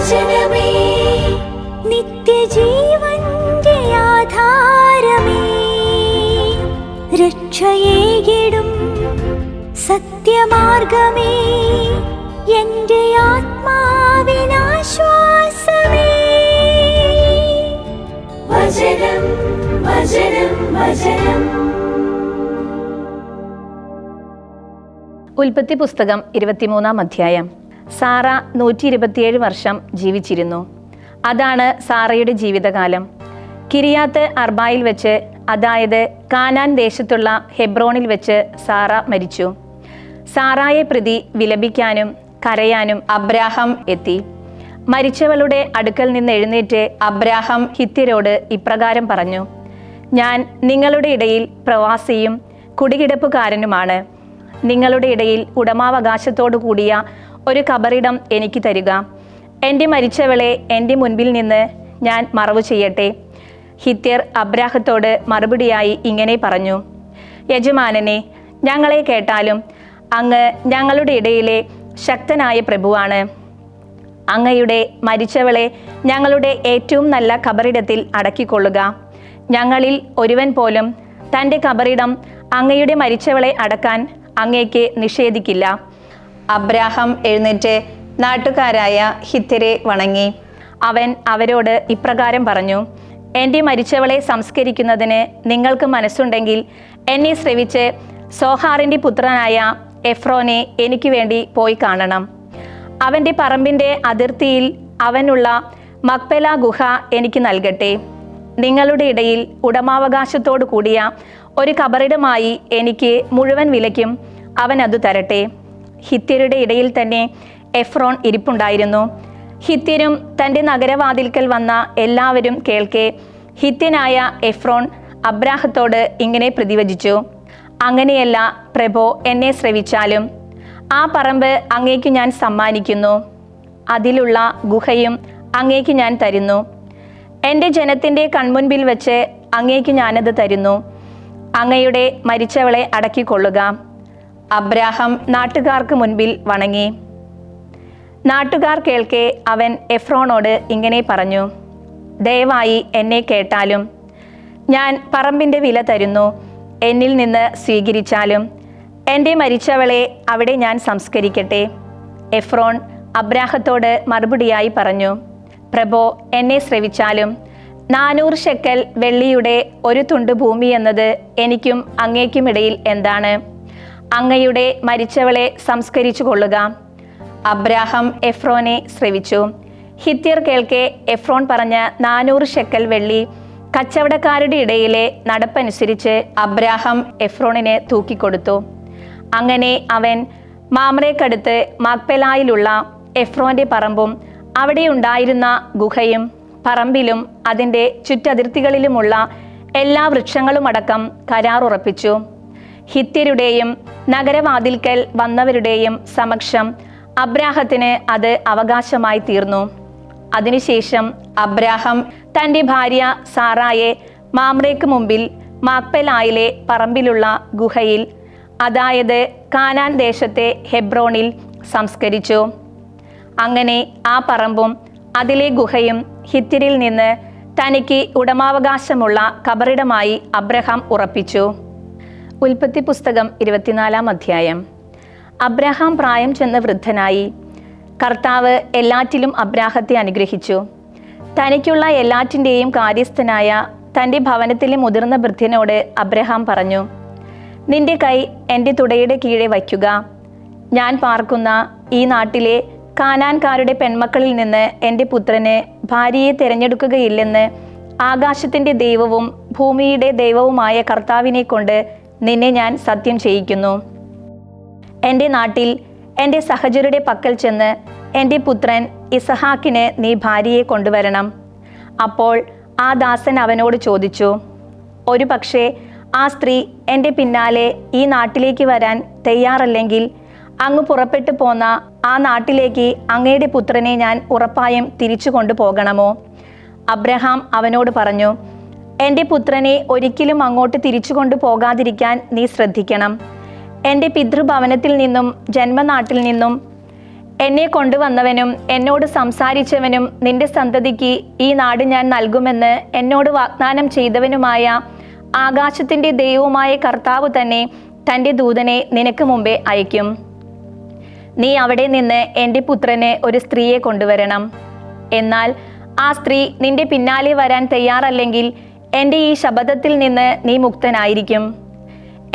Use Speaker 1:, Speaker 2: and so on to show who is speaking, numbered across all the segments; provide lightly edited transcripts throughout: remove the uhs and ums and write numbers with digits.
Speaker 1: വചനമേ നിത്യജീവന്റെ ആധാരമേ, രക്ഷയേകിടും സത്യമാർഗമേ, എന്റെ ആത്മാവിനാശ്വാസമേ. വചനം വചനം വചനം.
Speaker 2: ഉൽപ്പത്തി പുസ്തകം 23-ാം അധ്യായം. സാറ 127 വർഷം ജീവിച്ചിരുന്നു. അതാണ് സാറയുടെ ജീവിതകാലം. കിരിയാത്ത് അർബായിൽ വെച്ച്, അതായത് കാനാൻ ദേശത്തുള്ള ഹെബ്രോണിൽ വെച്ച് സാറ മരിച്ചു. സാറായെ പ്രതി വിലപിക്കാനും കരയാനും അബ്രാഹാം എത്തി. മരിച്ചവളുടെ അടുക്കൽ നിന്ന് എഴുന്നേറ്റ് അബ്രാഹാം ഹിത്യരോട് ഇപ്രകാരം പറഞ്ഞു: ഞാൻ നിങ്ങളുടെ ഇടയിൽ പ്രവാസിയും കുടികിടപ്പുകാരനുമാണ്. നിങ്ങളുടെ ഇടയിൽ ഉടമാവകാശത്തോടു കൂടിയ ഒരു കബറിടം എനിക്ക് തരിക. എൻ്റെ മരിച്ചവളെ എൻ്റെ മുൻപിൽ നിന്ന് ഞാൻ മറവു ചെയ്യട്ടെ. ഹിത്യർ അബ്രാഹത്തോട് മറുപടിയായി ഇങ്ങനെ പറഞ്ഞു: യജമാനനെ, ഞങ്ങളെ കേട്ടാലും. അങ്ങ് ഞങ്ങളുടെ ഇടയിലെ ശക്തനായ പ്രഭുവാണ്. അങ്ങയുടെ മരിച്ചവളെ ഞങ്ങളുടെ ഏറ്റവും നല്ല കബറിടത്തിൽ അടക്കിക്കൊള്ളുക. ഞങ്ങളിൽ ഒരുവൻ പോലും തൻ്റെ കബറിടം അങ്ങയുടെ മരിച്ചവളെ അടക്കാൻ അങ്ങേക്ക് നിഷേധിക്കില്ല. അബ്രാഹാം എഴുന്നേറ്റ് നാട്ടുകാരായ ഹിത്യരെ വണങ്ങി. അവൻ അവരോട് ഇപ്രകാരം പറഞ്ഞു: എൻ്റെ മരിച്ചവളെ സംസ്കരിക്കുന്നതിന് നിങ്ങൾക്ക് മനസ്സുണ്ടെങ്കിൽ എന്നെ ശ്രവിച്ച് സോഹാറിൻ്റെ പുത്രനായ എഫ്രോനെ എനിക്ക് വേണ്ടി പോയി കാണണം. അവൻ്റെ പറമ്പിൻ്റെ അതിർത്തിയിൽ അവനുള്ള മക്പെല ഗുഹ എനിക്ക് നൽകട്ടെ. നിങ്ങളുടെ ഇടയിൽ ഉടമാവകാശത്തോടു കൂടിയ ഒരു കബറിടമായി എനിക്ക് മുഴുവൻ വിലയ്ക്കും അവൻ അത് തരട്ടെ. ഹിത്യരുടെ ഇടയിൽ തന്നെ എഫ്രോൺ ഇരിപ്പുണ്ടായിരുന്നു. ഹിത്യരും തൻ്റെ നഗരവാതിൽക്കൽ വന്ന എല്ലാവരും കേൾക്കെ ഹിത്യനായ എഫ്രോൺ അബ്രാഹത്തോട് ഇങ്ങനെ പ്രതിവചിച്ചു: അങ്ങനെയല്ല പ്രഭോ, എന്നെ ശ്രവിച്ചാലും ആ പറമ്പ് അങ്ങേക്ക് ഞാൻ സമ്മാനിക്കുന്നു. അതിലുള്ള ഗുഹയും അങ്ങേക്ക് ഞാൻ തരുന്നു. എൻ്റെ ജനത്തിൻ്റെ കൺമുൻപിൽ വെച്ച് അങ്ങേക്ക് ഞാനത് തരുന്നു. അങ്ങയുടെ മരിച്ചവളെ അടക്കിക്കൊള്ളുക. അബ്രാഹാം നാട്ടുകാർക്ക് മുൻപിൽ വണങ്ങി. നാട്ടുകാർ കേൾക്കെ അവൻ എഫ്രോണോട് ഇങ്ങനെ പറഞ്ഞു: ദയവായി എന്നെ കേട്ടാലും. ഞാൻ പറമ്പിൻ്റെ വില തരുന്നു. എന്നിൽ നിന്ന് സ്വീകരിച്ചാലും എൻ്റെ മരിച്ചവളെ അവിടെ ഞാൻ സംസ്കരിക്കട്ടെ. എഫ്രോൺ അബ്രാഹത്തോട് മറുപടിയായി പറഞ്ഞു: പ്രഭോ, എന്നെ ശ്രവിച്ചാലും 400 ഷെക്കൽ വെള്ളിയുടെ ഒരു തുണ്ട് ഭൂമി എന്നത് എനിക്കും അങ്ങേക്കും ഇടയിൽ എന്താണ്? അങ്ങയുടെ മരിച്ചവളെ സംസ്കരിച്ചു കൊള്ളുക. അബ്രാഹാം എഫ്രോനെ ശ്രവിച്ചു. ഹിത്യർ കേൾക്കെ എഫ്രോൺ പറഞ്ഞ 400 ഷെക്കൽ വെള്ളി കച്ചവടക്കാരുടെ ഇടയിലെ നടപ്പനുസരിച്ച് അബ്രാഹാം എഫ്രോണിന് തൂക്കിക്കൊടുത്തു. അങ്ങനെ അവൻ മാമ്രേക്കടുത്ത് മക്പെലായിലുള്ള എഫ്രോന്റെ പറമ്പും അവിടെ ഉണ്ടായിരുന്ന ഗുഹയും പറമ്പിലും അതിൻ്റെ ചുറ്റതിർത്തികളിലുമുള്ള എല്ലാ വൃക്ഷങ്ങളുമടക്കം കരാറുറപ്പിച്ചു. ഹിത്യരുടെയും നഗരവാതിൽക്കൽ വന്നവരുടെയും സമക്ഷം അബ്രാഹത്തിന് അത് അവകാശമായി തീർന്നു. അതിനുശേഷം അബ്രാഹാം തൻ്റെ ഭാര്യ സാറായെ മാമ്രേക്ക് മുമ്പിൽ മക്പെലായിലെ പറമ്പിലുള്ള ഗുഹയിൽ, അതായത് കാനാൻ ദേശത്തെ ഹെബ്രോണിൽ സംസ്കരിച്ചു. അങ്ങനെ ആ പറമ്പും അതിലെ ഗുഹയും ഹിത്യരിൽ നിന്ന് തനിക്ക് ഉടമാവകാശമുള്ള കബറിടമായി അബ്രഹാം ഉറപ്പിച്ചു. ഉൽപ്പത്തി പുസ്തകം 24-ാം അധ്യായം. അബ്രഹാം പ്രായം ചെന്ന് വൃദ്ധനായി. കർത്താവ് എല്ലാറ്റിലും അബ്രാഹത്തെ അനുഗ്രഹിച്ചു. തനിക്കുള്ള എല്ലാറ്റിൻ്റെയും കാര്യസ്ഥനായ തൻ്റെ ഭവനത്തിലെ മുതിർന്ന വൃദ്ധനോട് അബ്രഹാം പറഞ്ഞു: നിന്റെ കൈ എൻ്റെ തുടയുടെ കീഴെ വയ്ക്കുക. ഞാൻ പാർക്കുന്ന ഈ നാട്ടിലെ കാനാൻകാരുടെ പെൺമക്കളിൽ നിന്ന് എൻ്റെ പുത്രന് ഭാര്യയെ തിരഞ്ഞെടുക്കുകയില്ലെന്ന് ആകാശത്തിൻ്റെ ദൈവവും ഭൂമിയുടെ ദൈവവുമായ കർത്താവിനെ കൊണ്ട് നിന്നെ ഞാൻ സത്യം ചെയ്യിക്കുന്നു. എൻ്റെ നാട്ടിൽ എൻ്റെ സഹചരുടെ പക്കൽ ചെന്ന് എൻ്റെ പുത്രൻ ഇസഹാക്കിന് നീ ഭാര്യയെ കൊണ്ടുവരണം. അപ്പോൾ ആ ദാസൻ അവനോട് ചോദിച്ചു: ഒരു പക്ഷേ ആ സ്ത്രീ എൻ്റെ പിന്നാലെ ഈ നാട്ടിലേക്ക് വരാൻ തയ്യാറല്ലെങ്കിൽ അങ്ങ് പുറപ്പെട്ടു പോന്ന ആ നാട്ടിലേക്ക് അങ്ങയുടെ പുത്രനെ ഞാൻ ഉറപ്പായും തിരിച്ചു കൊണ്ടുപോകണമോ? അബ്രഹാം അവനോട് പറഞ്ഞു: എൻ്റെ പുത്രനെ ഒരിക്കലും അങ്ങോട്ട് തിരിച്ചു കൊണ്ടുപോകാതിരിക്കാൻ നീ ശ്രദ്ധിക്കണം. എൻ്റെ പിതൃഭവനത്തിൽ നിന്നും ജന്മനാട്ടിൽ നിന്നും എന്നെ കൊണ്ടുവന്നവനും എന്നോട് സംസാരിച്ചവനും നിന്റെ സന്തതിക്ക് ഈ നാട് ഞാൻ നൽകുമെന്ന് എന്നോട് വാഗ്ദാനം ചെയ്തവനുമായ ആകാശത്തിൻ്റെ ദൈവവുമായ കർത്താവ് തന്നെ തൻ്റെ ദൂതനെ നിനക്ക് മുമ്പേ അയക്കും. നീ അവിടെ നിന്ന് എൻ്റെ പുത്രന് ഒരു സ്ത്രീയെ കൊണ്ടുവരണം. എന്നാൽ ആ സ്ത്രീ നിന്റെ പിന്നാലെ വരാൻ തയ്യാറല്ലെങ്കിൽ എൻ്റെ ഈ ശപഥത്തിൽ നിന്ന് നീ മുക്തനായിരിക്കും.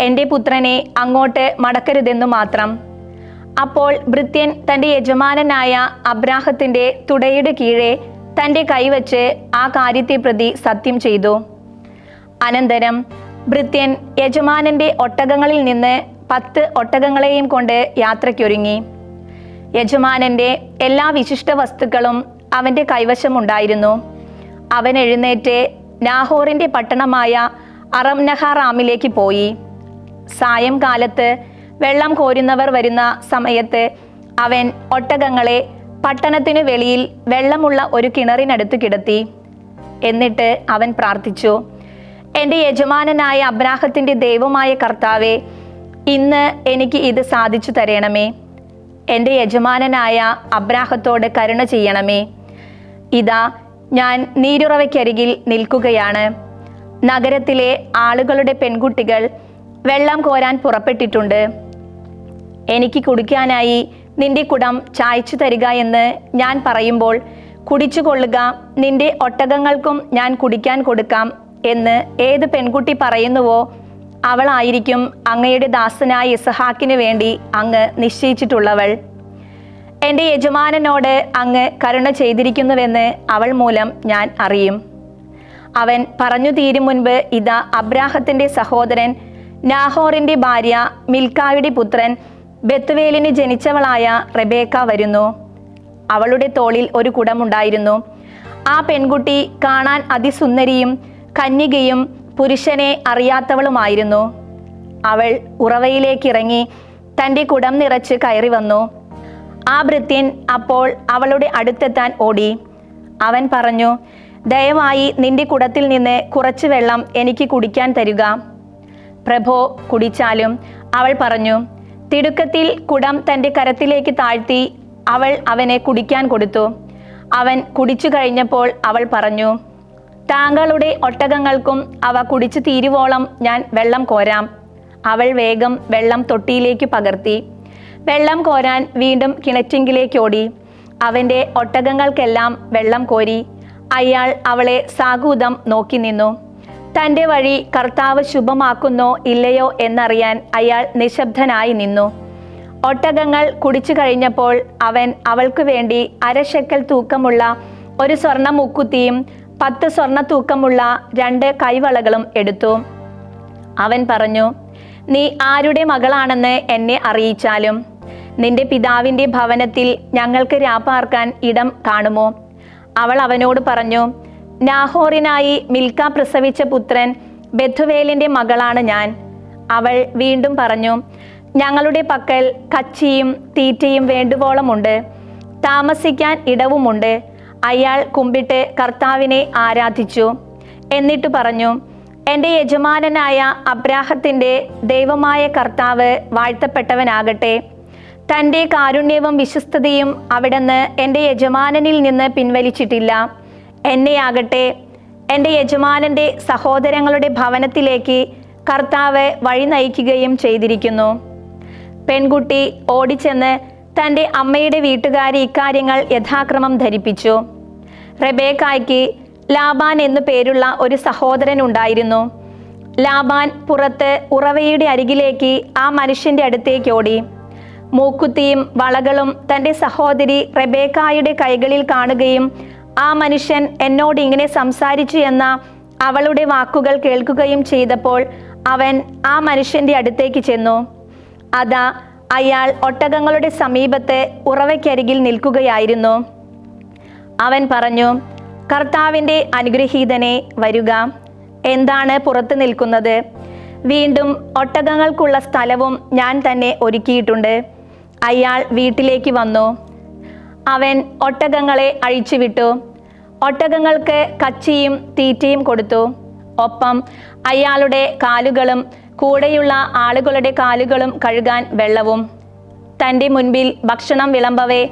Speaker 2: എൻ്റെ പുത്രനെ അങ്ങോട്ട് മടക്കരുതെന്നു മാത്രം. അപ്പോൾ ഭൃത്യൻ തൻ്റെ യജമാനനായ അബ്രാഹത്തിൻ്റെ തുടയുടെ കീഴെ തൻ്റെ കൈവച്ച് ആ കാര്യത്തെ പ്രതി സത്യം ചെയ്തു. അനന്തരം ഭൃത്യൻ യജമാനൻ്റെ ഒട്ടകങ്ങളിൽ നിന്ന് 10 ഒട്ടകങ്ങളെയും കൊണ്ട് യാത്രയ്ക്കൊരുങ്ങി. യജമാനൻ്റെ എല്ലാ വിശിഷ്ട വസ്തുക്കളും അവൻ്റെ കൈവശമുണ്ടായിരുന്നു. അവൻ എഴുന്നേറ്റ് നാഹോറിൻ്റെ പട്ടണമായ അറംനഹാറാമിലേക്ക് പോയി. സായംകാലത്ത് വെള്ളം കോരുന്നവർ വരുന്ന സമയത്ത് അവൻ ഒട്ടകങ്ങളെ പട്ടണത്തിനു വെളിയിൽ വെള്ളമുള്ള ഒരു കിണറിനടുത്ത് കിടത്തി. എന്നിട്ട് അവൻ പ്രാർത്ഥിച്ചു, എൻ്റെ യജമാനനായ അബ്രാഹത്തിൻ്റെ ദൈവമായ കർത്താവേ, ഇന്ന് എനിക്ക് ഇത് സാധിച്ചു തരണമേ. എൻ്റെ യജമാനനായ അബ്രാഹത്തോട് കരുണ ചെയ്യണമേ. ഇതാ ഞാൻ നീരുറവയ്ക്കരികിൽ നിൽക്കുകയാണ്. നഗരത്തിലെ ആളുകളുടെ പെൺകുട്ടികൾ വെള്ളം കോരാൻ പുറപ്പെട്ടിട്ടുണ്ട്. എനിക്ക് കുടിക്കാനായി നിന്റെ കുടം ചായച്ചു തരിക എന്ന് ഞാൻ പറയുമ്പോൾ കുടിച്ചു കൊള്ളുക, നിന്റെ ഒട്ടകങ്ങൾക്കും ഞാൻ കുടിക്കാൻ കൊടുക്കാം എന്ന് ഏത് പെൺകുട്ടി പറയുന്നുവോ അവളായിരിക്കും അങ്ങയുടെ ദാസനായ ഇസഹാക്കിനു വേണ്ടി അങ്ങ് നിശ്ചയിച്ചിട്ടുള്ളവൾ. എൻ്റെ യജമാനനോട് അങ്ങ് കരുണ ചെയ്തിരിക്കുന്നുവെന്ന് അവൾ മൂലം ഞാൻ അറിയും. അവൻ പറഞ്ഞു തീരും മുൻപ് ഇതാ അബ്രാഹത്തിൻ്റെ സഹോദരൻ നാഹോറിൻ്റെ ഭാര്യ മിൽക്കായുടെ പുത്രൻ ബെത്തുവേലിന് ജനിച്ചവളായ റെബേക്ക വരുന്നു. അവളുടെ തോളിൽ ഒരു കുടമുണ്ടായിരുന്നു. ആ പെൺകുട്ടി കാണാൻ അതിസുന്ദരിയും കന്യകയും പുരുഷനെ അറിയാത്തവളുമായിരുന്നു. അവൾ ഉറവയിലേക്കിറങ്ങി തൻ്റെ കുടം നിറച്ച് കയറി വന്നു. ആ ഭൃത്യൻ അപ്പോൾ അവളുടെ അടുത്തെത്താൻ ഓടി. അവൻ പറഞ്ഞു, ദയവായി നിന്റെ കുടത്തിൽ നിന്ന് കുറച്ച് വെള്ളം എനിക്ക് കുടിക്കാൻ തരിക. പ്രഭോ, കുടിച്ചാലും. അവൾ പറഞ്ഞു. തിടുക്കത്തിൽ കുടം തൻ്റെ കരത്തിലേക്ക് താഴ്ത്തി അവൾ അവനെ കുടിക്കാൻ കൊടുത്തു. അവൻ കുടിച്ചു കഴിഞ്ഞപ്പോൾ അവൾ പറഞ്ഞു, താങ്കളുടെ ഒട്ടകങ്ങൾക്കും അവ കുടിച്ചു തീരുവോളം ഞാൻ വെള്ളം കോരാം. അവൾ വേഗം വെള്ളം തൊട്ടിയിലേക്ക് പകർത്തി. വെള്ളം കോരാൻ വീണ്ടും കിണറ്റിങ്കിലേക്കോടി. അവൻ്റെ ഒട്ടകങ്ങൾക്കെല്ലാം വെള്ളം കോരി. അയാൾ അവളെ സാഗൂതം നോക്കി നിന്നു. തൻ്റെ വഴി കർത്താവ് ശുഭമാക്കുന്നോ ഇല്ലയോ എന്നറിയാൻ അയാൾ നിശബ്ദനായി നിന്നു. ഒട്ടകങ്ങൾ കുടിച്ചു കഴിഞ്ഞപ്പോൾ അവൻ അവൾക്ക് വേണ്ടി 1/2 ശെക്കൽ തൂക്കമുള്ള ഒരു സ്വർണ്ണ മുക്കുത്തിയും 10 സ്വർണ്ണ തൂക്കമുള്ള 2 കൈവളകളും എടുത്തു. അവൻ പറഞ്ഞു, നീ ആരുടെ മകളാണെന്ന് എന്നെ അറിയിച്ചാലും നിന്റെ പിതാവിൻ്റെ ഭവനത്തിൽ ഞങ്ങൾക്ക് രാപ്പാർക്കാൻ ഇടം കാണുമോ? അവൾ അവനോട് പറഞ്ഞു, നാഹോറിനായി മിൽക്ക പ്രസവിച്ച പുത്രൻ ബെഥുവേലിൻ്റെ മകളാണ് ഞാൻ. അവൾ വീണ്ടും പറഞ്ഞു, ഞങ്ങളുടെ പക്കൽ കച്ചിയും തീറ്റയും വേണ്ടുവോളമുണ്ട്, താമസിക്കാൻ ഇടവുമുണ്ട്. അയാൾ കുമ്പിട്ട് കർത്താവിനെ ആരാധിച്ചു. എന്നിട്ട് പറഞ്ഞു, എൻ്റെ യജമാനനായ അബ്രാഹത്തിൻ്റെ ദൈവമായ കർത്താവ് വാഴ്ത്തപ്പെട്ടവനാകട്ടെ. തൻ്റെ കാരുണ്യവും വിശ്വസ്തതയും അവിടുന്ന് എൻ്റെ യജമാനനിൽ നിന്ന് പിൻവലിച്ചിട്ടില്ല. എന്നെയാകട്ടെ എൻ്റെ യജമാനൻ്റെ സഹോദരങ്ങളുടെ ഭവനത്തിലേക്ക് കർത്താവ് വഴി നയിക്കുകയും ചെയ്തിരിക്കുന്നു. പെൺകുട്ടി ഓടിച്ചെന്ന് തൻ്റെ അമ്മയുടെ വീട്ടുകാരി ഇക്കാര്യങ്ങൾ യഥാക്രമം ധരിപ്പിച്ചു. റെബേക്കായ്ക്ക് ലാബാൻ എന്നു പേരുള്ള ഒരു സഹോദരൻ ഉണ്ടായിരുന്നു. ലാബാൻ പുറത്ത് ഉറവയുടെ അരികിലേക്ക് ആ മനുഷ്യൻ്റെ അടുത്തേക്ക് ഓടി. മൂക്കുത്തിയും വളകളും തൻ്റെ സഹോദരി റെബേക്കായുടെ കൈകളിൽ കാണുകയും ആ മനുഷ്യൻ എന്നോട് ഇങ്ങനെ സംസാരിച്ചു എന്ന അവളുടെ വാക്കുകൾ കേൾക്കുകയും ചെയ്തപ്പോൾ അവൻ ആ മനുഷ്യൻ്റെ അടുത്തേക്ക് ചെന്നു. അതാ അയാൾ ഒട്ടകങ്ങളുടെ സമീപത്ത് ഉറവയ്ക്കരികിൽ നിൽക്കുകയായിരുന്നു. അവൻ പറഞ്ഞു, കർത്താവിൻ്റെ അനുഗ്രഹീതനെ, വരുക. എന്താണ് പുറത്ത് നിൽക്കുന്നത്? വീണ്ടും ഒട്ടകങ്ങൾക്കുള്ള സ്ഥലവും ഞാൻ തന്നെ ഒരുക്കിയിട്ടുണ്ട്. അയാൾ വീട്ടിലേക്ക് വന്നു. അവൻ ഒട്ടകങ്ങളെ അഴിച്ചുവിട്ടു. ഒട്ടകങ്ങൾക്ക് കച്ചിയും തീറ്റയും കൊടുത്തു. ഒപ്പം അയാളുടെ കാലുകളും കൂടെയുള്ള ആളുകളുടെ കാലുകളും കഴുകാൻ വെള്ളവും. തൻ്റെ മുൻപിൽ ഭക്ഷണം വിളമ്പവേ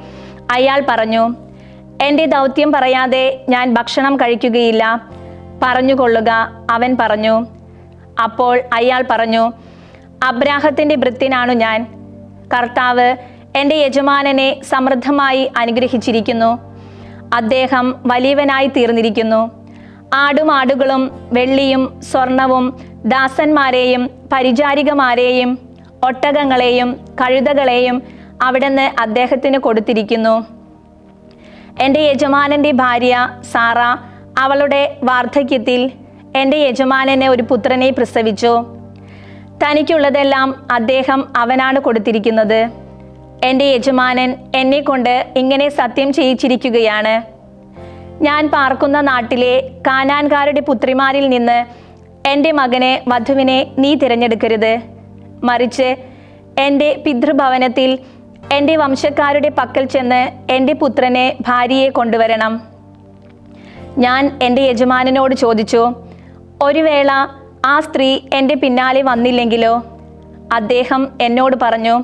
Speaker 2: അയാൾ പറഞ്ഞു, എൻ്റെ ദൗത്യം പറയാതെ ഞാൻ ഭക്ഷണം കഴിക്കുകയില്ല, പറഞ്ഞുകൊള്ളുക. അവൻ പറഞ്ഞു. അപ്പോൾ അയാൾ പറഞ്ഞു, അബ്രാഹത്തിൻ്റെ ഭൃത്യനാണു ഞാൻ. കർത്താവ് എൻ്റെ യജമാനനെ സമൃദ്ധമായി അനുഗ്രഹിച്ചിരിക്കുന്നു. അദ്ദേഹം വലിയവനായി തീർന്നിരിക്കുന്നു. ആടുമാടുകളും വെള്ളിയും സ്വർണവും ദാസന്മാരെയും പരിചാരികമാരെയും ഒട്ടകങ്ങളെയും കഴുതകളെയും അവിടുന്ന് അദ്ദേഹത്തിന് കൊടുത്തിരിക്കുന്നു. എൻ്റെ യജമാനൻ്റെ ഭാര്യ സാറ അവളുടെ വാർദ്ധക്യത്തിൽ എൻ്റെ യജമാനന് ഒരു പുത്രനെ പ്രസവിച്ചു. തനിക്കുള്ളതെല്ലാം അദ്ദേഹം അവനാണ് കൊടുത്തിരിക്കുന്നത്. എൻ്റെ യജമാനൻ എന്നെ കൊണ്ട് ഇങ്ങനെ സത്യം ചെയ്യിച്ചിരിക്കുകയാണ്, ഞാൻ പാർക്കുന്ന നാട്ടിലെ കാനാൻകാരുടെ പുത്രിമാരിൽ നിന്ന് എൻ്റെ മകനെ വധുവിനെ നീ തിരഞ്ഞെടുക്കരുത്, മറിച്ച് എൻ്റെ പിതൃഭവനത്തിൽ എൻ്റെ വംശക്കാരുടെ പക്കൽ ചെന്ന് എൻ്റെ പുത്രനെ ഭാര്യയെ കൊണ്ടുവരണം. ഞാൻ എൻ്റെ യജമാനനോട് ചോദിച്ചു, ഒരു വേള ആ സ്ത്രീ എൻ്റെ പിന്നാലെ വന്നില്ലെങ്കിലോ? അദ്ദേഹം എന്നോട് പറഞ്ഞു,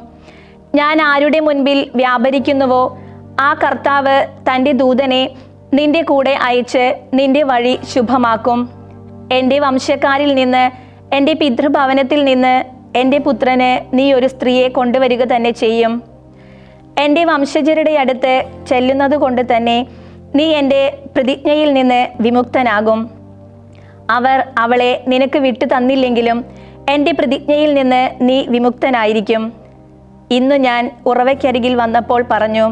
Speaker 2: ഞാൻ ആരുടെ മുൻപിൽ വ്യാപരിക്കുന്നുവോ ആ കർത്താവ് തൻ്റെ ദൂതനെ നിന്റെ കൂടെ അയച്ച് നിന്റെ വഴി ശുഭമാക്കും. എൻ്റെ വംശക്കാരിൽ നിന്ന് എൻ്റെ പിതൃഭവനത്തിൽ നിന്ന് എൻ്റെ പുത്രന് നീ ഒരു സ്ത്രീയെ കൊണ്ടുവരിക തന്നെ ചെയ്യും. എൻ്റെ വംശജരുടെ അടുത്ത് ചെല്ലുന്നത് കൊണ്ട് തന്നെ നീ എൻ്റെ പ്രതിജ്ഞയിൽ നിന്ന് വിമുക്തനാകും. അവർ അവളെ നിനക്ക് വിട്ടു തന്നില്ലെങ്കിലും എൻ്റെ പ്രതിജ്ഞയിൽ നിന്ന് നീ വിമുക്തനായിരിക്കും. ഇന്നു ഞാൻ ഉറവയ്ക്കരികിൽ വന്നപ്പോൾ പറഞ്ഞു,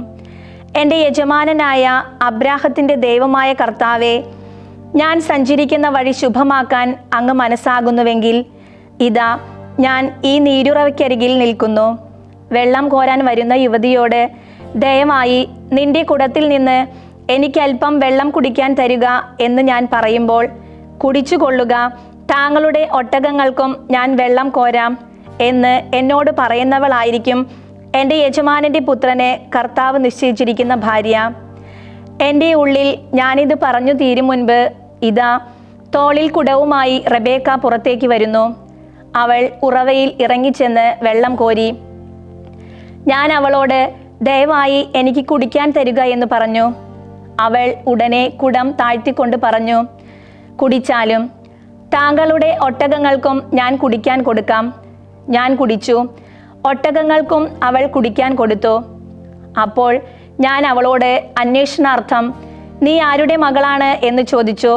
Speaker 2: എൻ്റെ യജമാനനായ അബ്രാഹത്തിൻ്റെ ദൈവമായ കർത്താവേ, ഞാൻ സഞ്ചരിക്കുന്ന വഴി ശുഭമാക്കാൻ അങ്ങ് മനസ്സാകുന്നുവെങ്കിൽ ഇതാ ഞാൻ ഈ നീരുറവയ്ക്കരികിൽ നിൽക്കുന്നു. വെള്ളം കോരാൻ വരുന്ന യുവതിയോട്, ദയവായി നിന്റെ കുടത്തിൽ നിന്ന് എനിക്കല്പം വെള്ളം കുടിക്കാൻ തരിക എന്ന് ഞാൻ പറയുമ്പോൾ, കുടിച്ചു കൊള്ളുക, താങ്കളുടെ ഒട്ടകങ്ങൾക്കും ഞാൻ വെള്ളം കോരാം എന്ന് എന്നോട് പറയുന്നവളായിരിക്കും എൻ്റെ യജമാനൻ്റെ പുത്രനെ കർത്താവ് നിശ്ചയിച്ചിരിക്കുന്ന ഭാര്യ. എൻ്റെ ഉള്ളിൽ ഞാനിത് പറഞ്ഞു തീരും മുൻപ് ഇതാ തോളിൽ കുടവുമായി റെബേക്ക പുറത്തേക്ക് വരുന്നു. അവൾ ഉറവയിൽ ഇറങ്ങിച്ചെന്ന് വെള്ളം കോരി. ഞാൻ അവളോട്, ദയവായി എനിക്ക് കുടിക്കാൻ തരിക എന്ന് പറഞ്ഞു. അവൾ ഉടനെ കുടം താഴ്ത്തിക്കൊണ്ട് പറഞ്ഞു, കുടിച്ചാലും. താങ്കളുടെ ഒട്ടകങ്ങൾക്കും ഞാൻ കുടിക്കാൻ കൊടുക്കാം. ഞാൻ കുടിച്ചു. ഒട്ടകങ്ങൾക്കും അവൾ കുടിക്കാൻ കൊടുത്തു. അപ്പോൾ ഞാൻ അവളോട് അന്വേഷണാർത്ഥം, നീ ആരുടെ മകളാണ് എന്ന് ചോദിച്ചു.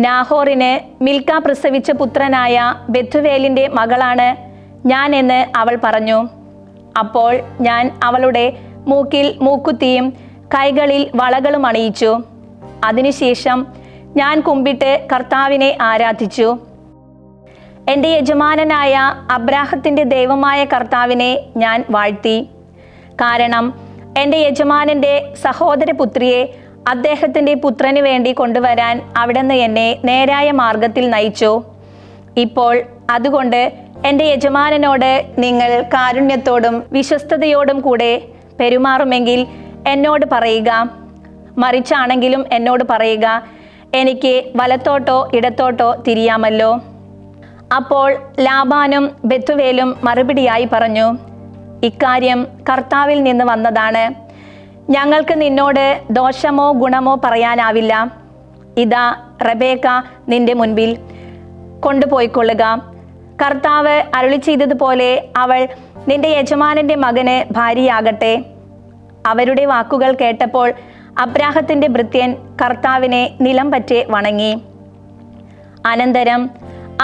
Speaker 2: നാഹോറിന് മിൽക്ക പ്രസവിച്ച പുത്രനായ ബെഥുവേലിൻ്റെ മകളാണ് ഞാൻ എന്ന് അവൾ പറഞ്ഞു. അപ്പോൾ ഞാൻ അവളുടെ മൂക്കിൽ മൂക്കുത്തിയും കൈകളിൽ വളകളും അണിയിച്ചു. അതിനുശേഷം ഞാൻ കുമ്പിട്ട് കർത്താവിനെ ആരാധിച്ചു. എൻ്റെ യജമാനനായ അബ്രാഹത്തിൻ്റെ ദൈവമായ കർത്താവിനെ ഞാൻ വാഴ്ത്തി. കാരണം എൻ്റെ യജമാനൻ്റെ സഹോദരപുത്രിയെ അദ്ദേഹത്തിൻ്റെ പുത്രന് വേണ്ടി കൊണ്ടുവരാൻ അവിടുന്ന് എന്നെ നേരായ മാർഗത്തിൽ നയിച്ചു. ഇപ്പോൾ അതുകൊണ്ട് എൻ്റെ യജമാനനോട് നിങ്ങൾ കാരുണ്യത്തോടും വിശ്വസ്തയോടും കൂടെ പെരുമാറുമെങ്കിൽ എന്നോട് പറയുക, മറിച്ചാണെങ്കിലും എന്നോട് പറയുക, എനിക്ക് വലത്തോട്ടോ ഇടത്തോട്ടോ തിരിയാമല്ലോ. അപ്പോൾ ലാബാനും ബെത്തുവേലും മറുപടിയായി പറഞ്ഞു, ഇക്കാര്യം കർത്താവിൽ നിന്ന് വന്നതാണ്. ഞങ്ങൾക്ക് നിന്നോട് ദോഷമോ ഗുണമോ പറയാനാവില്ല. ഇതാ റെബേക്ക നിന്റെ മുൻപിൽ, കൊണ്ടുപോയിക്കൊള്ളുക. കർത്താവ് അരുളി ചെയ്തതുപോലെ അവൾ നിന്റെ യജമാനൻ്റെ മകന് ഭാര്യയാകട്ടെ. അവരുടെ വാക്കുകൾ കേട്ടപ്പോൾ അബ്രാഹത്തിൻ്റെ ഭൃത്യൻ കർത്താവിനെ നിലം പറ്റെ വണങ്ങി. അനന്തരം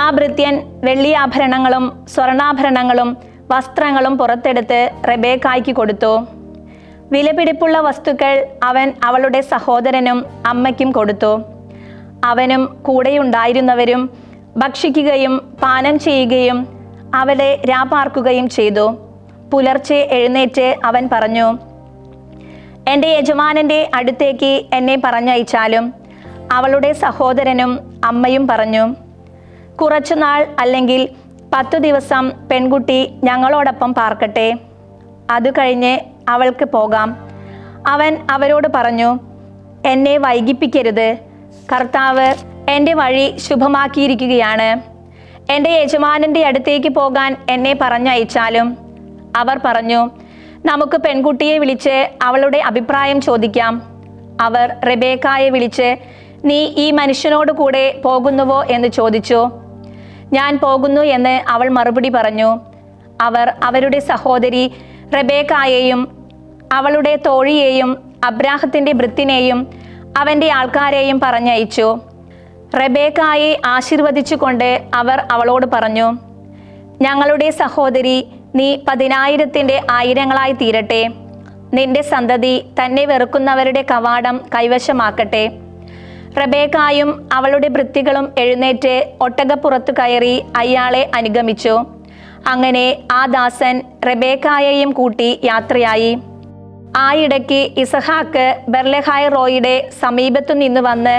Speaker 2: ആ ഭൃത്യൻ വെള്ളിയാഭരണങ്ങളും സ്വർണാഭരണങ്ങളും വസ്ത്രങ്ങളും പുറത്തെടുത്ത് റെബേക്കായ്ക്ക് കൊടുത്തു. വിലപിടിപ്പുള്ള വസ്തുക്കൾ അവൻ അവളുടെ സഹോദരനും അമ്മയ്ക്കും കൊടുത്തു. അവനും കൂടെയുണ്ടായിരുന്നവരും ഭക്ഷിക്കുകയും പാനം ചെയ്യുകയും അവളെ രാപാർക്കുകയും ചെയ്തു. പുലർച്ചെ എഴുന്നേറ്റ് അവൻ പറഞ്ഞു, എൻ്റെ യജമാനൻ്റെ അടുത്തേക്ക് എന്നെ പറഞ്ഞയച്ചാലും. അവളുടെ സഹോദരനും അമ്മയും പറഞ്ഞു, കുറച്ചുനാൾ അല്ലെങ്കിൽ 10 ദിവസം പെൺകുട്ടി ഞങ്ങളോടൊപ്പം പാർക്കട്ടെ, അത് കഴിഞ്ഞ് അവൾക്ക് പോകാം. അവൻ അവരോട് പറഞ്ഞു, എന്നെ വൈകിപ്പിക്കരുത്, കർത്താവ് എൻ്റെ വഴി ശുഭമാക്കിയിരിക്കുകയാണ്. എൻ്റെ യജമാനൻ്റെ അടുത്തേക്ക് പോകാൻ എന്നെ പറഞ്ഞയച്ചാലും. അവർ പറഞ്ഞു, നമുക്ക് പെൺകുട്ടിയെ വിളിച്ച് അവളുടെ അഭിപ്രായം ചോദിക്കാം. അവർ റെബേക്കായെ വിളിച്ച്, നീ ഈ മനുഷ്യനോട് കൂടെ പോകുന്നുവോ എന്ന് ചോദിച്ചു. ഞാൻ പോകുന്നു എന്ന് അവൾ മറുപടി പറഞ്ഞു. അവർ അവരുടെ സഹോദരി റെബേക്കായെയും അവളുടെ തോഴിയെയും അബ്രാഹത്തിന്റെ ഭൃത്തിനെയും അവന്റെ ആൾക്കാരെയും പറഞ്ഞയച്ചു. റെബേക്കായെ ആശീർവദിച്ചുകൊണ്ട് അവർ അവളോട് പറഞ്ഞു, ഞങ്ങളുടെ സഹോദരി, നീ 10,000-ന്റെ ആയിരങ്ങളായി തീരട്ടെ. നിന്റെ സന്തതി തന്നെ വെറുക്കുന്നവരുടെ കവാടം കൈവശമാക്കട്ടെ. റെബേക്കായും അവളുടെ ഭൃത്തികളും എഴുന്നേറ്റ് ഒട്ടകപ്പുറത്തു കയറി അയാളെ അനുഗമിച്ചു. അങ്ങനെ ആ ദാസൻ റെബേക്കായെയും കൂട്ടി യാത്രയായി. ആയിടയ്ക്ക് ഇസഹാക്ക് ബെർലഹായ് റോയുടെ സമീപത്തു നിന്ന് വന്ന്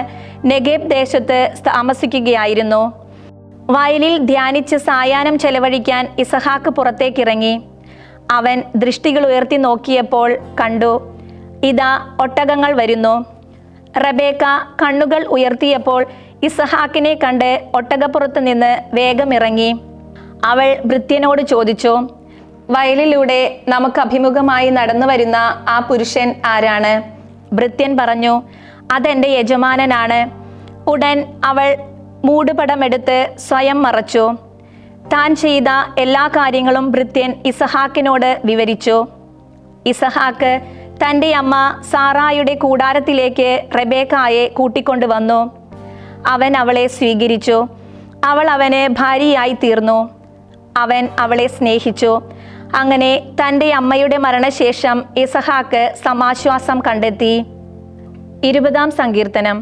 Speaker 2: നെഗേബ് ദേശത്ത് താമസിക്കുകയായിരുന്നു. വയലിൽ ധ്യാനിച്ച് സായാഹ്നം ചെലവഴിക്കാൻ ഇസഹാക്ക് പുറത്തേക്കിറങ്ങി. അവൻ ദൃഷ്ടികൾ ഉയർത്തി നോക്കിയപ്പോൾ കണ്ടു, ഇതാ ഒട്ടകങ്ങൾ വരുന്നു. റെബേക്ക കണ്ണുകൾ ഉയർത്തിയപ്പോൾ ഇസഹാക്കിനെ കണ്ട് ഒട്ടകപ്പുറത്ത് നിന്ന് വേഗം ഇറങ്ങി. അവൾ ഭൃത്യനോട് ചോദിച്ചു, വയലിലൂടെ നമുക്ക് അഭിമുഖമായി നടന്നു വരുന്ന ആ പുരുഷൻ ആരാണ്? ഭൃത്യൻ പറഞ്ഞു, അതെന്റെ യജമാനനാണ്. ഉടൻ അവൾ മൂടുപടമെടുത്ത് സ്വയം മറച്ചു. താൻ ചെയ്ത എല്ലാ കാര്യങ്ങളും ഭൃത്യൻ ഇസഹാക്കിനോട് വിവരിച്ചു. ഇസഹാക്ക് തൻ്റെ അമ്മ സാറായുടെ കൂടാരത്തിലേക്ക് റെബേക്കായെ കൂട്ടിക്കൊണ്ടുവന്നു. അവൻ അവളെ സ്വീകരിച്ചു. അവൾ അവന് ഭാര്യയായി തീർന്നു. അവൻ അവളെ സ്നേഹിച്ചു. അങ്ങനെ തൻ്റെ അമ്മയുടെ മരണശേഷം ഇസഹാക്ക് സമാശ്വാസം കണ്ടെത്തി. 20-ാം സങ്കീർത്തനം.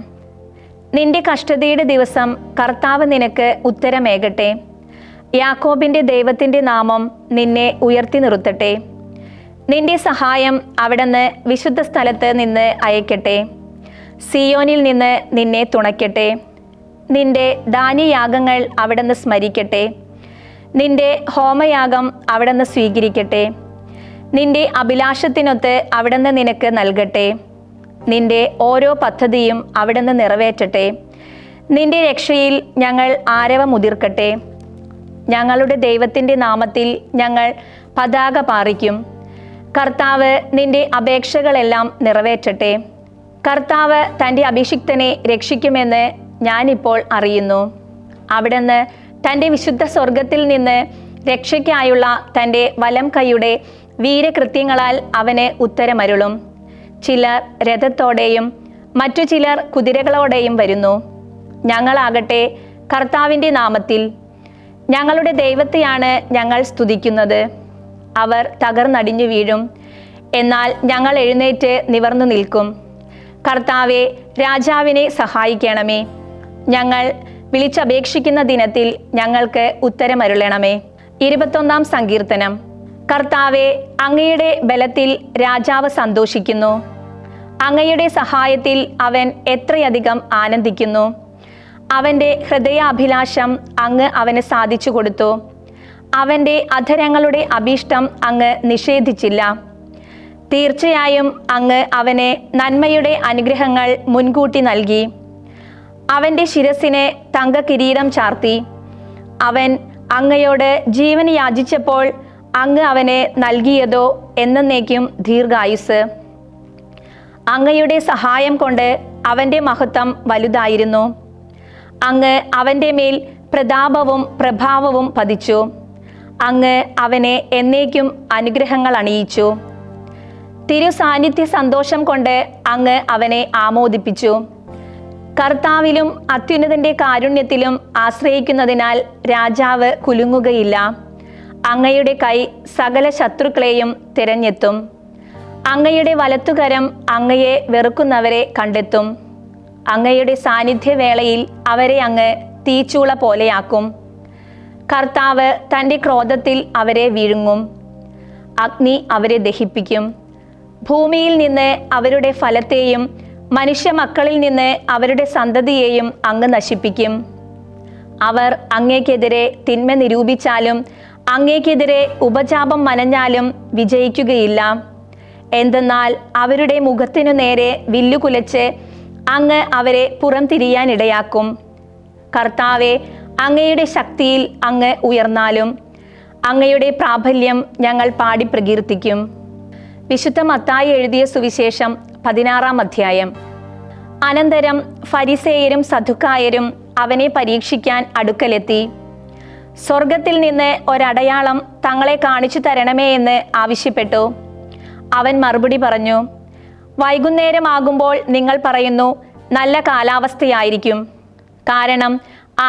Speaker 2: നിന്റെ കഷ്ടതയുടെ ദിവസം കർത്താവ് നിനക്ക് ഉത്തരമേകട്ടെ. യാക്കോബിന്റെ ദൈവത്തിന്റെ നാമം നിന്നെ ഉയർത്തി നിർത്തട്ടെ. നിന്റെ സഹായം അവിടുന്ന് വിശുദ്ധ സ്ഥലത്ത് നിന്ന് അയക്കട്ടെ. സിയോനിൽ നിന്ന് നിന്നെ തുണയ്ക്കട്ടെ. നിന്റെ ധാന്യയാഗങ്ങൾ അവിടുന്ന് സ്മരിക്കട്ടെ. നിന്റെ ഹോമയാഗം അവിടുന്ന് സ്വീകരിക്കട്ടെ. നിന്റെ അഭിലാഷത്തിനൊത്ത് അവിടുന്ന് നിനക്ക് നൽകട്ടെ. നിന്റെ ഓരോ പദ്ധതിയും അവിടുന്ന് നിറവേറ്റട്ടെ. നിന്റെ രക്ഷയിൽ ഞങ്ങൾ ആരവമുതിർക്കട്ടെ. ഞങ്ങളുടെ ദൈവത്തിൻ്റെ നാമത്തിൽ ഞങ്ങൾ പതാക പാറിക്കും. കർത്താവ് നിന്റെ അപേക്ഷകളെല്ലാം നിറവേറ്റട്ടെ. കർത്താവ് തൻ്റെ അഭിഷിക്തനെ രക്ഷിക്കുമെന്ന് ഞാനിപ്പോൾ അറിയുന്നു. അവിടുന്ന് തൻ്റെ വിശുദ്ധ സ്വർഗത്തിൽ നിന്ന് രക്ഷയ്ക്കായുള്ള തൻ്റെ വലം കൈയുടെ വീരകൃത്യങ്ങളാൽ അവന് ഉത്തരമരുളും. ചിലർ രഥത്തോടെയും മറ്റു ചിലർ കുതിരകളോടെയും വരുന്നു. ഞങ്ങളാകട്ടെ കർത്താവിൻ്റെ നാമത്തിൽ ഞങ്ങളുടെ ദൈവത്തെയാണ് ഞങ്ങൾ സ്തുതിക്കുന്നത്. അവർ തകർന്നടിഞ്ഞു വീഴും, എന്നാൽ ഞങ്ങൾ എഴുന്നേറ്റ് നിവർന്നു നിൽക്കും. കർത്താവെ, രാജാവിനെ സഹായിക്കണമേ. ഞങ്ങൾ വിളിച്ചപേക്ഷിക്കുന്ന ദിനത്തിൽ ഞങ്ങൾക്ക് ഉത്തരമരുളണമേ. 21-ാം സങ്കീർത്തനം. കർത്താവെ, അങ്ങയുടെ ബലത്തിൽ രാജാവ് സന്തോഷിക്കുന്നു. അങ്ങയുടെ സഹായത്തിൽ അവൻ എത്രയധികം ആനന്ദിക്കുന്നു. അവൻ്റെ ഹൃദയാഭിലാഷം അങ്ങ് അവന് സാധിച്ചു കൊടുത്തു. അവൻ്റെ അധരങ്ങളുടെ അഭീഷ്ടം അങ്ങ് നിഷേധിച്ചില്ല. തീർച്ചയായും അങ്ങ് അവന് നന്മയുടെ അനുഗ്രഹങ്ങൾ മുൻകൂട്ടി നൽകി. അവൻ്റെ ശിരസിന് തങ്കകിരീടം ചാർത്തി. അവൻ അങ്ങയോട് ജീവൻ യാചിച്ചപ്പോൾ അങ്ങ് അവന് നൽകിയതോ എന്നേക്കും ദീർഘായുസ്. അങ്ങയുടെ സഹായം കൊണ്ട് അവൻ്റെ മഹത്വം വലുതായിരുന്നു. അങ്ങ് അവൻ്റെ മേൽ പ്രതാപവും പ്രഭാവവും പതിച്ചു. അങ്ങ് അവനെ എന്നേക്കും അനുഗ്രഹങ്ങൾ അണിയിച്ചു. തിരുസാന്നിധ്യ സന്തോഷം കൊണ്ട് അങ്ങ് അവനെ ആമോദിപ്പിച്ചു. കർത്താവിലും അത്യുന്നതന്റെ കാരുണ്യത്തിലും ആശ്രയിക്കുന്നതിനാൽ രാജാവ് കുലുങ്ങുകയില്ല. അങ്ങയുടെ കൈ സകല ശത്രുക്കളെയും തിരഞ്ഞെത്തും. അങ്ങയുടെ വലത്തുകരം അങ്ങയെ വെറുക്കുന്നവരെ കണ്ടെത്തും. അങ്ങയുടെ സാന്നിധ്യവേളയിൽ അവരെ അങ്ങ് തീച്ചൂള പോലെയാക്കും. കർത്താവ് തൻ്റെ ക്രോധത്തിൽ അവരെ വിഴുങ്ങും. അഗ്നി അവരെ ദഹിപ്പിക്കും. ഭൂമിയിൽ നിന്ന് അവരുടെ ഫലത്തെയും മനുഷ്യ മക്കളിൽ നിന്ന് അവരുടെ സന്തതിയെയും അങ്ങ് നശിപ്പിക്കും. അവർ അങ്ങേക്കെതിരെ തിന്മ നിരൂപിച്ചാലും അങ്ങേക്കെതിരെ ഉപജാപം മനഞ്ഞാലും വിജയിക്കുകയില്ല. എന്തെന്നാൽ അവരുടെ മുഖത്തിനു നേരെ വില്ലുകുലച്ച് അങ്ങ് അവരെ പുറം തിരിയാനിടയാക്കും. കർത്താവെ, അങ്ങയുടെ ശക്തിയിൽ അങ്ങ് ഉയർന്നാലും അങ്ങയുടെ പ്രാബല്യം ഞങ്ങൾ പാടി പ്രകീർത്തിക്കും. വിശുദ്ധ മത്തായി എഴുതിയ സുവിശേഷം 16-ാം അധ്യായം. അനന്തരം ഫരിസേയരും സദുക്കായരും അവനെ പരീക്ഷിക്കാൻ അടുക്കലെത്തി. സ്വർഗത്തിൽ നിന്ന് ഒരടയാളം തങ്ങളെ കാണിച്ചു തരണമേ എന്ന് ആവശ്യപ്പെട്ടു. അവൻ മറുപടി പറഞ്ഞു, വൈകുന്നേരമാകുമ്പോൾ നിങ്ങൾ പറയുന്നു നല്ല കാലാവസ്ഥയായിരിക്കും, കാരണം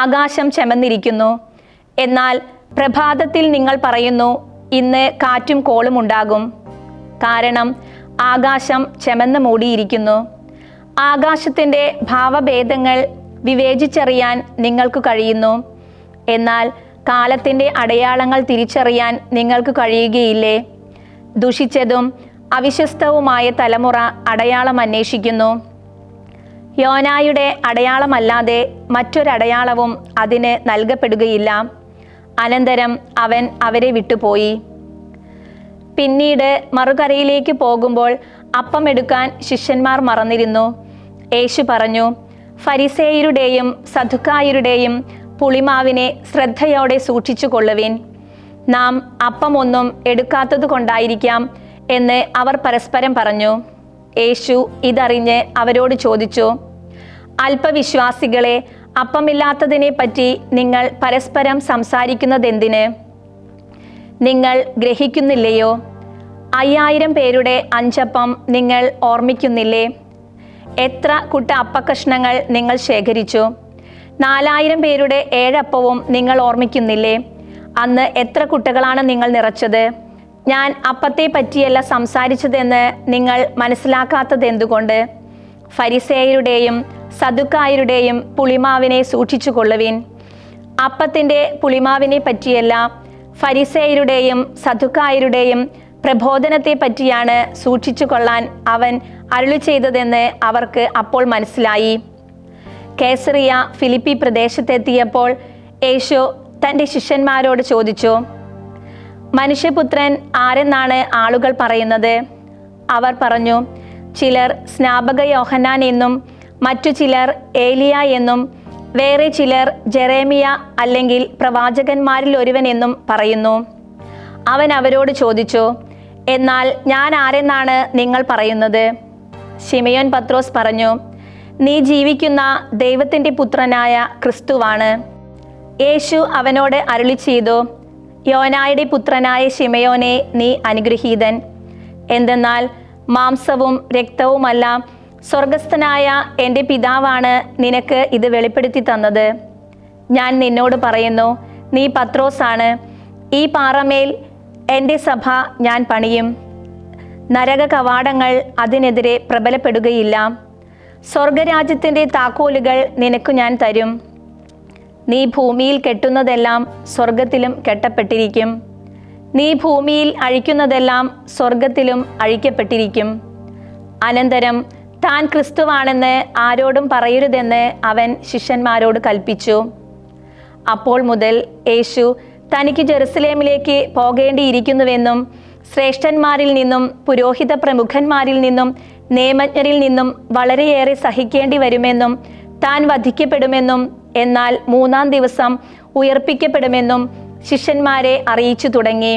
Speaker 2: ആകാശം ചെമന്നിരിക്കുന്നു. എന്നാൽ പ്രഭാതത്തിൽ നിങ്ങൾ പറയുന്നു ഇന്ന് കാറ്റും കോളും ഉണ്ടാകും, കാരണം ആകാശം ചെമന്ന് മൂടിയിരിക്കുന്നു. ആകാശത്തിൻ്റെ ഭാവഭേദങ്ങൾ വിവേചിച്ചറിയാൻ നിങ്ങൾക്ക് കഴിയുന്നു, എന്നാൽ കാലത്തിൻ്റെ അടയാളങ്ങൾ തിരിച്ചറിയാൻ നിങ്ങൾക്ക് കഴിയുകയില്ലേ? ദുഷിച്ചതും അവിശ്വസ്തവുമായ തലമുറ അടയാളം അന്വേഷിക്കുന്നു. യോനായുടെ അടയാളമല്ലാതെ മറ്റൊരടയാളവും അതിന് നൽകപ്പെടുകയില്ല. അനന്തരം അവൻ അവരെ വിട്ടുപോയി. പിന്നീട് മറുകരയിലേക്ക് പോകുമ്പോൾ അപ്പം എടുക്കാൻ ശിഷ്യന്മാർ മറന്നിരുന്നു. യേശു പറഞ്ഞു, ഫരിസേയരുടെയും സദുക്കായരുടെയും പുളിമാവിനെ ശ്രദ്ധയോടെ സൂക്ഷിച്ചു കൊള്ളുവിൻ. നാം അപ്പമൊന്നും എടുക്കാത്തത് കൊണ്ടായിരിക്കാം എന്ന് അവർ പരസ്പരം പറഞ്ഞു. യേശു ഇതറിഞ്ഞ് അവരോട് ചോദിച്ചു, അല്പവിശ്വാസികളെ, അപ്പമില്ലാത്തതിനെ പറ്റി നിങ്ങൾ പരസ്പരം സംസാരിക്കുന്നതെന്തിന്? നിങ്ങൾ ഗ്രഹിക്കുന്നില്ലയോ? 5000 പേരുടെ 5 അപ്പം നിങ്ങൾ ഓർമ്മിക്കുന്നില്ലേ? എത്ര കുട്ട അപ്പക്കഷ്ണങ്ങൾ നിങ്ങൾ ശേഖരിച്ചു? 4000 പേരുടെ 7 അപ്പവും നിങ്ങൾ ഓർമ്മിക്കുന്നില്ലേ? അന്ന് എത്ര കുട്ടകളാണ് നിങ്ങൾ നിറച്ചത്? ഞാൻ അപ്പത്തെ പറ്റിയല്ല സംസാരിച്ചതെന്ന് നിങ്ങൾ മനസ്സിലാക്കാത്തത് എന്തുകൊണ്ട്? ഫരിസേയരുടെയും സദുക്കായരുടെയും പുളിമാവിനെ സൂക്ഷിച്ചു കൊള്ളുവിൻ. അപ്പത്തിൻ്റെ പുളിമാവിനെ പറ്റിയല്ല, ഫരിസേയരുടെയും സദുക്കായരുടെയും പ്രബോധനത്തെ പറ്റിയാണ് സൂക്ഷിച്ചു കൊള്ളാൻ അവൻ അരുളി ചെയ്തതെന്ന് അവർക്ക് അപ്പോൾ മനസ്സിലായി. കേസറിയ ഫിലിപ്പി പ്രദേശത്തെത്തിയപ്പോൾ യേശു തൻ്റെ ശിഷ്യന്മാരോട് ചോദിച്ചു, മനുഷ്യപുത്രൻ ആരെന്നാണ് ആളുകൾ പറയുന്നത്? അവർ പറഞ്ഞു, ചിലർ സ്നാപക യോഹന്നാൻ എന്നും മറ്റു ചിലർ ഏലിയ എന്നും വേറെ ചിലർ ജെറേമിയ അല്ലെങ്കിൽ പ്രവാചകന്മാരിൽ ഒരുവൻ എന്നും പറയുന്നു. അവൻ അവരോട് ചോദിച്ചു, എന്നാൽ ഞാൻ ആരെന്നാണ് നിങ്ങൾ പറയുന്നത്? ശിമയോൻ പത്രോസ് പറഞ്ഞു, നീ ജീവിക്കുന്ന ദൈവത്തിൻ്റെ പുത്രനായ ക്രിസ്തുവാണ്. യേശു അവനോട് അരുളി ചെയ്തു, യോനായുടെ പുത്രനായ ശിമയോനെ, നീ അനുഗ്രഹീതൻ. എന്തെന്നാൽ മാംസവും രക്തവുമല്ല, സ്വർഗസ്ഥനായ എൻ്റെ പിതാവാണ് നിനക്ക് ഇത് വെളിപ്പെടുത്തി തന്നത്. ഞാൻ നിന്നോട് പറയുന്നു, നീ പത്രോസാണ്. ഈ പാറമേൽ എൻ്റെ സഭ ഞാൻ പണിയും. നരക കവാടങ്ങൾ അതിനെതിരെ പ്രബലപ്പെടുകയില്ല. സ്വർഗരാജ്യത്തിൻ്റെ താക്കോലുകൾ നിനക്ക് ഞാൻ തരും. നീ ഭൂമിയിൽ കെട്ടുന്നതെല്ലാം സ്വർഗത്തിലും കെട്ടപ്പെട്ടിരിക്കും, നീ ഭൂമിയിൽ അഴിക്കുന്നതെല്ലാം സ്വർഗത്തിലും അഴിക്കപ്പെട്ടിരിക്കും. അനന്തരം താൻ ക്രിസ്തുവാണെന്ന് ആരോടും പറയരുതെന്ന് അവൻ ശിഷ്യന്മാരോട് കൽപ്പിച്ചു. അപ്പോൾ മുതൽ യേശു തനിക്ക് ജെറുസലേമിലേക്ക് പോകേണ്ടിയിരിക്കുന്നുവെന്നും ശ്രേഷ്ഠന്മാരിൽ നിന്നും പുരോഹിത പ്രമുഖന്മാരിൽ നിന്നും നിയമജ്ഞരിൽ നിന്നും വളരെയേറെ സഹിക്കേണ്ടി വരുമെന്നും താൻ വധിക്കപ്പെടുമെന്നും എന്നാൽ 3-ാം ദിവസം ഉയർപ്പിക്കപ്പെടുമെന്നും ശിഷ്യന്മാരെ അറിയിച്ചു തുടങ്ങി.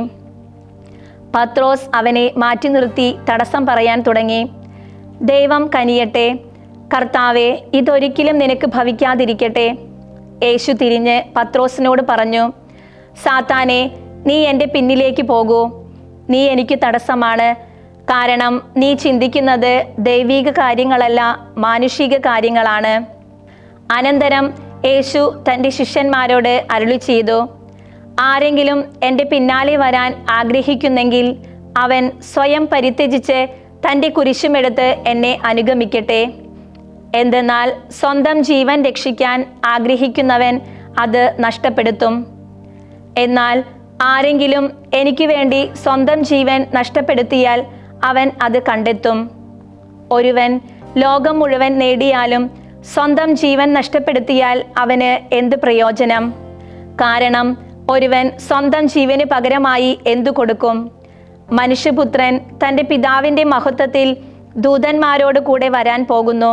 Speaker 2: പത്രോസ് അവനെ മാറ്റി നിർത്തി തടസ്സം പറയാൻ തുടങ്ങി. ദൈവം കനിയട്ടെ, കർത്താവേ, ഇതൊരിക്കലും നിനക്ക് ഭവിക്കാതിരിക്കട്ടെ. യേശു തിരിഞ്ഞ് പത്രോസിനോട് പറഞ്ഞു, സാത്താനെ, നീ എൻ്റെ പിന്നിലേക്ക് പോകൂ. നീ എനിക്ക് തടസ്സമാണ്, കാരണം നീ ചിന്തിക്കുന്നത് ദൈവിക കാര്യങ്ങളല്ല, മാനുഷിക കാര്യങ്ങളാണ്. അനന്തരം യേശു തൻ്റെ ശിഷ്യന്മാരോട് അരുളി ചെയ്തു, ആരെങ്കിലും എൻ്റെ പിന്നാലെ വരാൻ ആഗ്രഹിക്കുന്നെങ്കിൽ അവൻ സ്വയം പരിത്യജിച്ച് തൻ്റെ കുരിശുമെടുത്ത് എന്നെ അനുഗമിക്കട്ടെ. എന്തെന്നാൽ സ്വന്തം ജീവൻ രക്ഷിക്കാൻ ആഗ്രഹിക്കുന്നവൻ അത് നഷ്ടപ്പെടുത്തും. എന്നാൽ ആരെങ്കിലും എനിക്ക് വേണ്ടി സ്വന്തം ജീവൻ നഷ്ടപ്പെടുത്തിയാൽ അവൻ അത് കണ്ടെത്തും. ഒരുവൻ ലോകം മുഴുവൻ നേടിയാലും സ്വന്തം ജീവൻ നഷ്ടപ്പെടുത്തിയാൽ അവന് എന്ത് പ്രയോജനം? കാരണം ഒരുവൻ സ്വന്തം ജീവന് പകരമായി എന്തു കൊടുക്കും? മനുഷ്യപുത്രൻ തൻ്റെ പിതാവിൻ്റെ മഹത്വത്തിൽ ദൂതന്മാരോട് കൂടെ വരാൻ പോകുന്നു.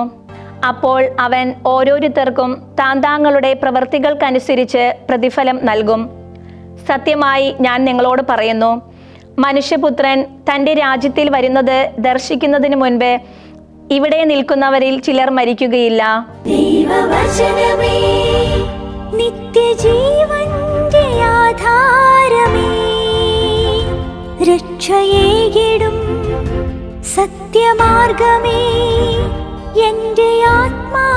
Speaker 2: അപ്പോൾ അവൻ ഓരോരുത്തർക്കും താന്താങ്ങളുടെ പ്രവൃത്തികൾക്കനുസരിച്ച് പ്രതിഫലം നൽകും. സത്യമായി ഞാൻ നിങ്ങളോട് പറയുന്നു, മനുഷ്യപുത്രൻ തൻ്റെ രാജ്യത്തിൽ വരുന്നത് ദർശിക്കുന്നതിന് മുൻപ് ഇവിടെ നിൽക്കുന്നവരിൽ ചിലർ മരിക്കുകയില്ല.
Speaker 1: ദൈവവചനമേ, നിത്യജീവന്റെ ആധാരമേ, രക്ഷയേകിടും സത്യമാർഗമേ, എന്റെ ആത്മാ